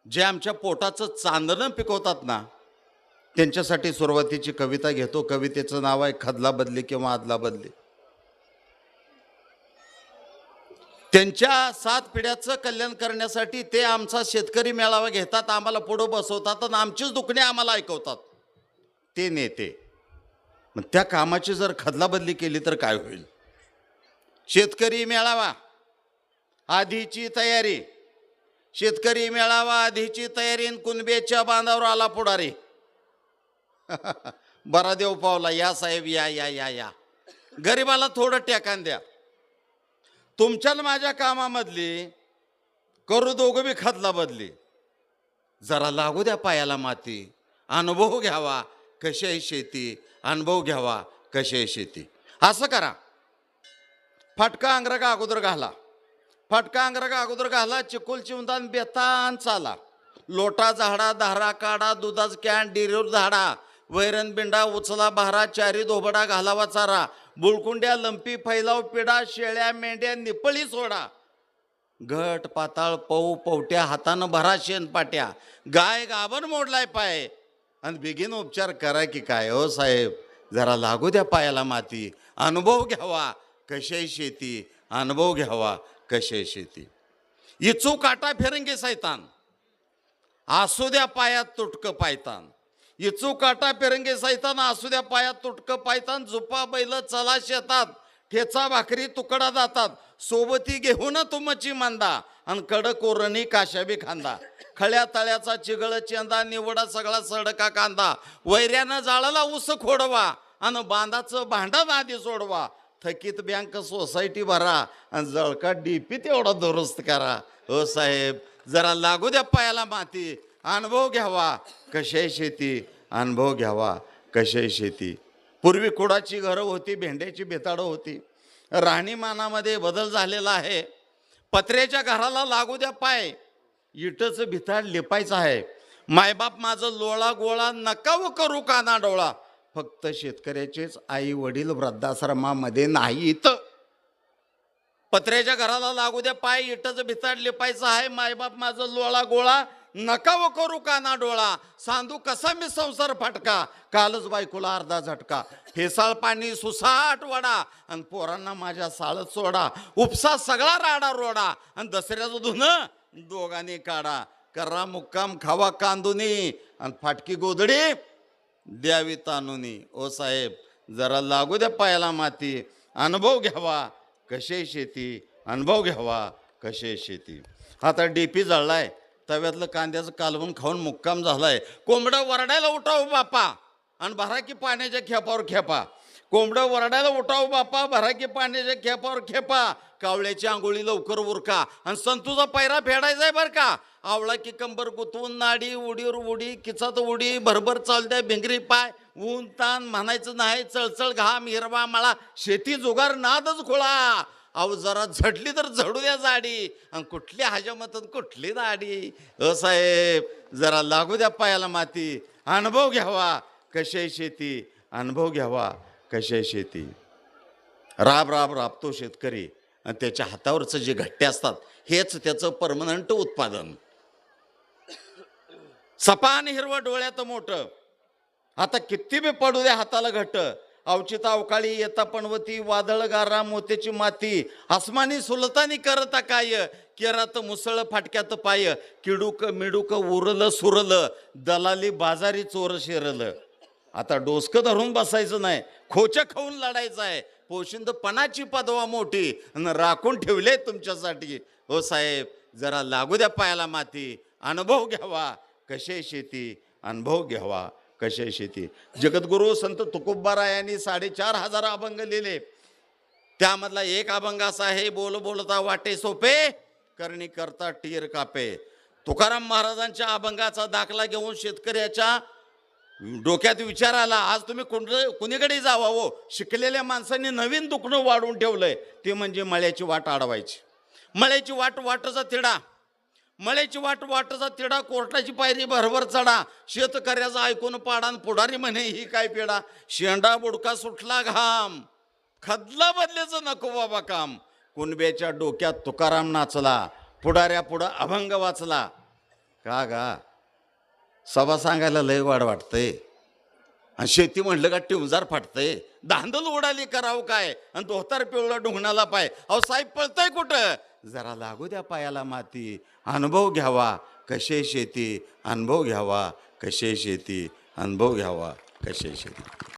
जे आमच्या पोटाचं चांदणं पिकवतात ना, त्यांच्यासाठी सुरुवातीची कविता घेतो. कवितेचं नाव आहे खदला बदली किंवा आदला बदली. त्यांच्या 7 पिढ्याचं कल्याण करण्यासाठी ते आमचा शेतकरी मेळावा घेतात, आम्हाला पुढं बसवतात आणि आमचीच दुखणे आम्हाला ऐकवतात ते नेते. मग त्या कामाची जर खदला बदली केली तर काय होईल? शेतकरी मेळावा आधीची तयारी, शेतकरी मेळावा आधीची तयारी, कुणबेच्या बांधावर आला पुढारी. बरा देव पावला, या साहेब या या या या. गरिबाला थोडं टेकान द्या. तुमच्या माझ्या कामामधली करू दोघं बी खदला बदली. जरा लागू द्या पायाला माती, अनुभव घ्यावा कशी आहे शेती, अनुभव घ्यावा कशी आहे शेती. असं करा, फाटका अंगरका अगोदर घाला, फाटका अंगरका अगोदर घाला, चिकुल चिवदान बेतान चाला, लोटा झाडा धारा काढा, दुधाच कॅन डिरीवर झाडा, वैरण बिंडा उचला भारा, चारी धोबडा घालावा चारा, बुळकुंड्या लंपी फैलाव पिडा, शेळ्या मेंढ्या निपळी सोडा, घट पाताळ पौ पवट्या हातानं भरा शेण पाट्या, गाय गाभण मोडलाय पाय, आणि बिगीन उपचार करा की काय हो साहेब. जरा लागू द्या पायाला माती, अनुभव घ्यावा कशी आहे शेती, अनुभव घ्यावा कशी आहे शेती. इचू काटा फिरंगे सैतान, असू द्या पायात तुटकं पायतान, इचू काटा फिरंगे सैतान, असू द्या पायात तुटकं पायतान, झुपा बैल चला शेतात, ठेचा भाकरी तुकडा जातात, सोबती घेऊन तुमची मांदा, आणि कडक ओरणी काशाबी खांदा, खळ्या तळ्याचा चिगळ चेंदा, निवडा सगळा सडका कांदा, वैऱ्यानं जाळाला ऊस खोडवा, आणि बांधाचं भांडण आधी सोडवा, थकीत बँक सोसायटी भरा, आणि जळका डीपी तेवढा दुरुस्त करा. हो साहेब, जरा लागू द्या पायाला माती, अनुभव घ्यावा कशी आहे शेती, अनुभव घ्यावा कशी आहे शेती. पूर्वी कुडाची घरं होती, भेंड्याची बेताडं होती, राहणीमानामध्ये बदल झालेला आहे. पत्र्याच्या घराला लागू द्या पाय, इटचं भिताड लिपायचं आहे. मायबाप माझं लोळा गोळा नका व करू काना डोळा, फक्त शेतकऱ्याचेच आई वडील वृद्धाश्रमामध्ये नाहीत. पत्र्याच्या घराला लागू द्या पाय, इटचं भिताड लिपायचं आहे. मायबाप माझं लोळा गोळा नका व करू काना डोळा, सांधू कसा मी संसार फाटका, कालच बायकोला अर्धा झटका, फेसाळ पाणी सुसाट वडा, आणि पोरांना माझ्या साळत सोडा, उपसा सगळा राडा रोडा, आणि दसऱ्याचं धुणं दोघांनी काढा, करा मुक्काम खावा कांदुनी, आणि फाटकी गोधडी द्यावी तानुनी. ओ साहेब, जरा लागू द्या पायाला माती, अनुभव घ्यावा कशी आहे शेती, अनुभव घ्यावा कशी आहे शेती. आता डीपी जळलाय, तव्यातलं कांद्याचं कालवून खाऊन मुक्काम झालाय. कोंबडं वरडायला उठाव बापा, आणि भरा की पाण्याच्या खेपावर खेपा, कोंबडं वरडायला उठाव बापा, भरा की पाण्याच्या खेपावर खेपा, कावळ्याची आंघोळी लवकर उरका, आणि संतूचा पैरा फेडायचा आहे बरं का. आवळा की कंबर गुतवून नाडी, उडीवर उडी किचात उडी, भरभर चालद्या भिंगरी पाय, ऊन ताण म्हणायचं नाही, चळचळ घाम हिरवा मळा, शेती जुगार नादच खुळा. अहो जरा झडली तर झडू द्या जाडी, आणि कुठली हजामत कुठली दाढी. साहेब, जरा लागू द्या पायाला माती, अनुभव घ्यावा कशी आहे शेती, अनुभव घ्यावा कशी आहे शेती. राब राब राबतो शेतकरी, आणि त्याच्या हातावरचं जे घट्टे असतात हेच त्याचं परमनंट उत्पादन. सपान हिरवं डोळ्यात मोठं, आता किती बी पडू द्या हाताला घट, अवचिता अवकाळी येता पणवती, वादळ गारा मोत्याची माती, आसमानी सुलतानी करता काय, केरात मुसळ फाटक्यात पाय, किडूक मिडूक उरलं सुरलं, दलाली बाजारी चोर शिरलं. आता डोसकं धरून बसायचं नाही, खोच्या खाऊन लढायचं आहे. पोशिंदपणाची पदवा मोठी, आणि राखून ठेवले तुमच्यासाठी. हो साहेब, जरा लागू द्या पायाला माती, अनुभव घ्यावा कशी आहे शेती, अनुभव घ्यावा कशी आहे शेती. जगद्गुरू संत तुकोबाराय यांनी 4,500 अभंग लिहिले. त्यामधला एक अभंग असा आहे, बोल बोलता वाटे सोपे, करणी करता टीर कापे. तुकाराम महाराजांच्या अभंगाचा दाखला घेऊन शेतकऱ्याच्या डोक्यात विचार आला, आज तुम्ही कुणीकडे जावा हो, शिकलेल्या माणसांनी नवीन दुखणं वाढवून ठेवलंय, ते म्हणजे मळ्याची वाट अडवायची. मळ्याची वाट वाटचा तिडा, मळ्याची वाट वाटचा तिडा, कोर्टाची पायरी भरभर चढा, शेतकऱ्याचा ऐकून पाडा, पुढारी म्हणे ही काय पेडा, शेंडा बुडका सुटला घाम, खदला बदल्याचं नको बाबा काम. कुणब्याच्या डोक्यात तुकाराम नाचला, पुढाऱ्या पुढं अभंग वाचला. का गा सभा सांगायला लय वाढ वाटतंय आणि शेती म्हणलं का टिवजार फाटतंय. धांदल उडाली करावं काय आणि धोतार पिवळा ढुंगणाला पाय. अहो साहेब पळतंय कुठं. जरा लागू द्या पायाला माती. अनुभव घ्यावा कसे शेती. अनुभव घ्यावा कसे शेती. अनुभव घ्यावा कसे शेती.